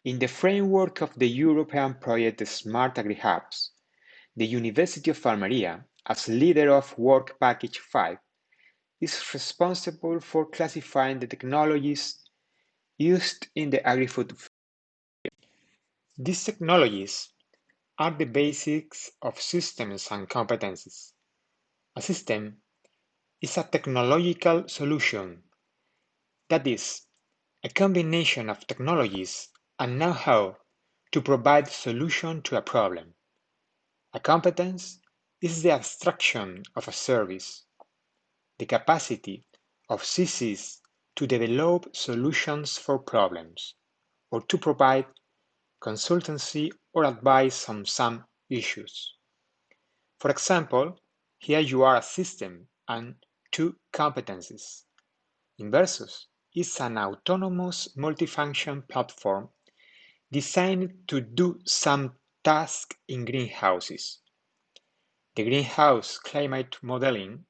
In the framework of the European project SmartAgriHubs, the University of Almería, as leader of Work Package 5, is responsible for classifying the technologies used in the agri-food field. These technologies are the basics of systems and competencies. A system is a technological solution, that is, a combination of technologies and know-how to provide solution to a problem. A competence is the abstraction of a service, the capacity of CCs to develop solutions for problems, or to provide consultancy or advice on some issues. For example, here you are a system and two competencies. Inversus is an autonomous multifunction platform designed to do some tasks in greenhouses. The greenhouse climate modeling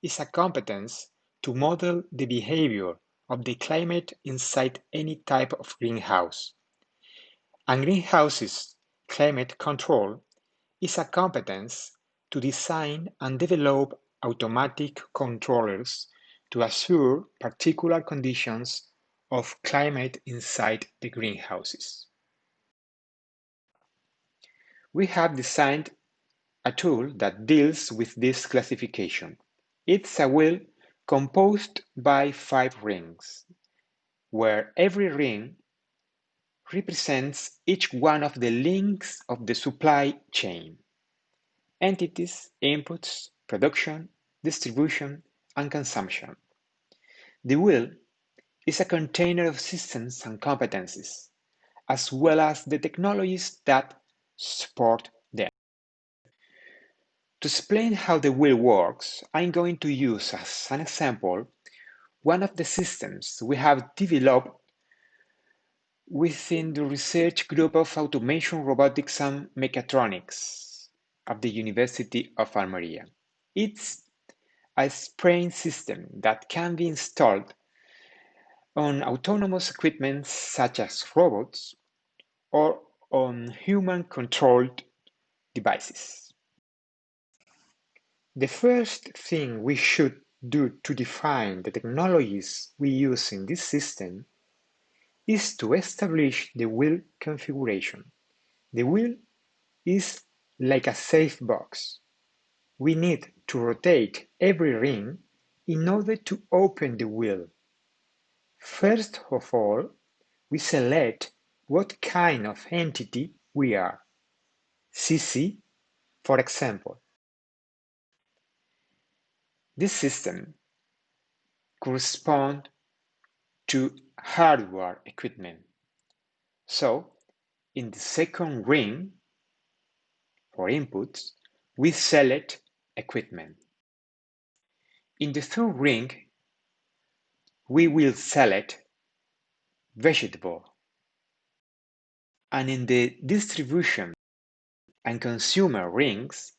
is a competence to model the behavior of the climate inside any type of greenhouse. And greenhouses climate control is a competence to design and develop automatic controllers to assure particular conditions of climate inside the greenhouses. We have designed a tool that deals with this classification. It's a wheel composed by 5 rings, where every ring represents each one of the links of the supply chain: entities, inputs, production, distribution, and consumption. The wheel is a container of systems and competencies, as well as the technologies that support them. To explain how the wheel works, I'm going to use as an example one of the systems we have developed within the research group of Automation, Robotics and Mechatronics of the University of Almería. It's a spraying system that can be installed on autonomous equipment such as robots or on human-controlled devices. The first thing we should do to define the technologies we use in this system is to establish the wheel configuration. The wheel is like a safe box. We need to rotate every ring in order to open the wheel. First of all, we select what kind of entity we are. CC, for example. This system corresponds to hardware equipment. So, in the second ring, for inputs, we select equipment. In the third ring, we will select vegetable. And in the distribution and consumer rings,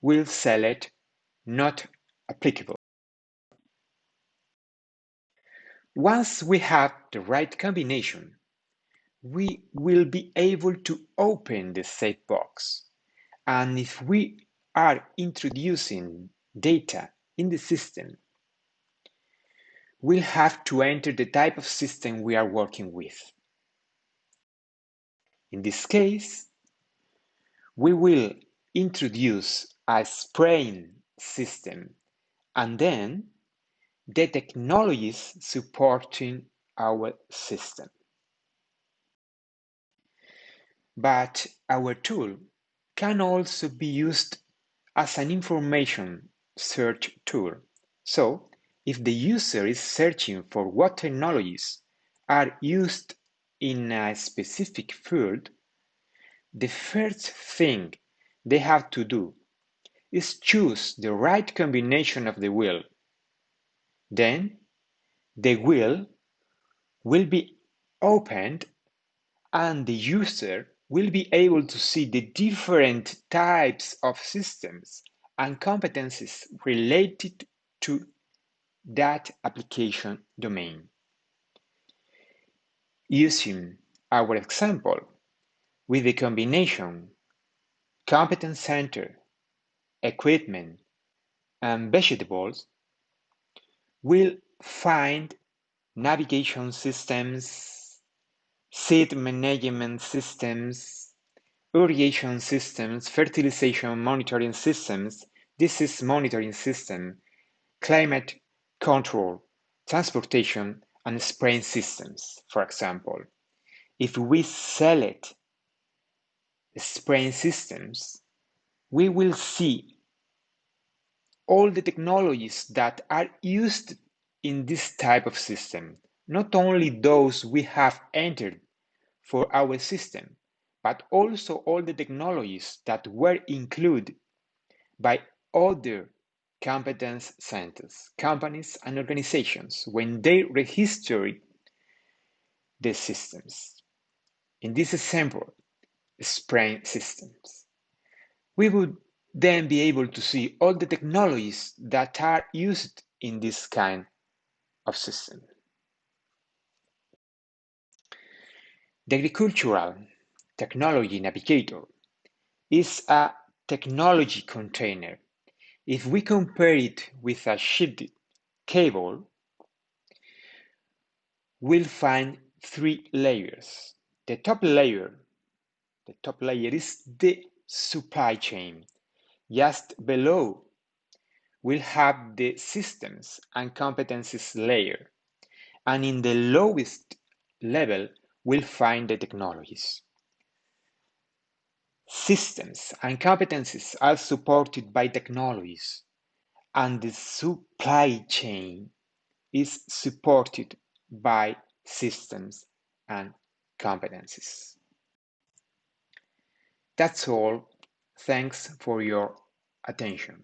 we'll select not applicable. Once we have the right combination, we will be able to open the safe box. And if we are introducing data in the system, we'll have to enter the type of system we are working with. In this case, we will introduce a spraying system and then the technologies supporting our system. But our tool can also be used as an information search tool. So, if the user is searching for what technologies are used in a specific field, the first thing they have to do is choose the right combination of the wheel. Then, the wheel will be opened and the user will be able to see the different types of systems and competencies related to that application domain. Using our example with the combination competence center, equipment, and vegetables, we'll find navigation systems, seed management systems, irrigation systems, fertilization monitoring systems, disease monitoring system, climate control, transportation, and spraying systems, for example. If we select spraying systems, we will see all the technologies that are used in this type of system, not only those we have entered for our system, but also all the technologies that were included by other competence centers, companies, and organizations when they registered the systems. In this example, spraying systems, we would then be able to see all the technologies that are used in this kind of system. The agricultural technology navigator is a technology container. If we compare it with a shipped cable, we'll find three layers. The top layer is the supply chain. Just below, we'll have the systems and competencies layer. And in the lowest level, we'll find the technologies. Systems and competencies are supported by technologies, and the supply chain is supported by systems and competencies. That's all. Thanks for your attention.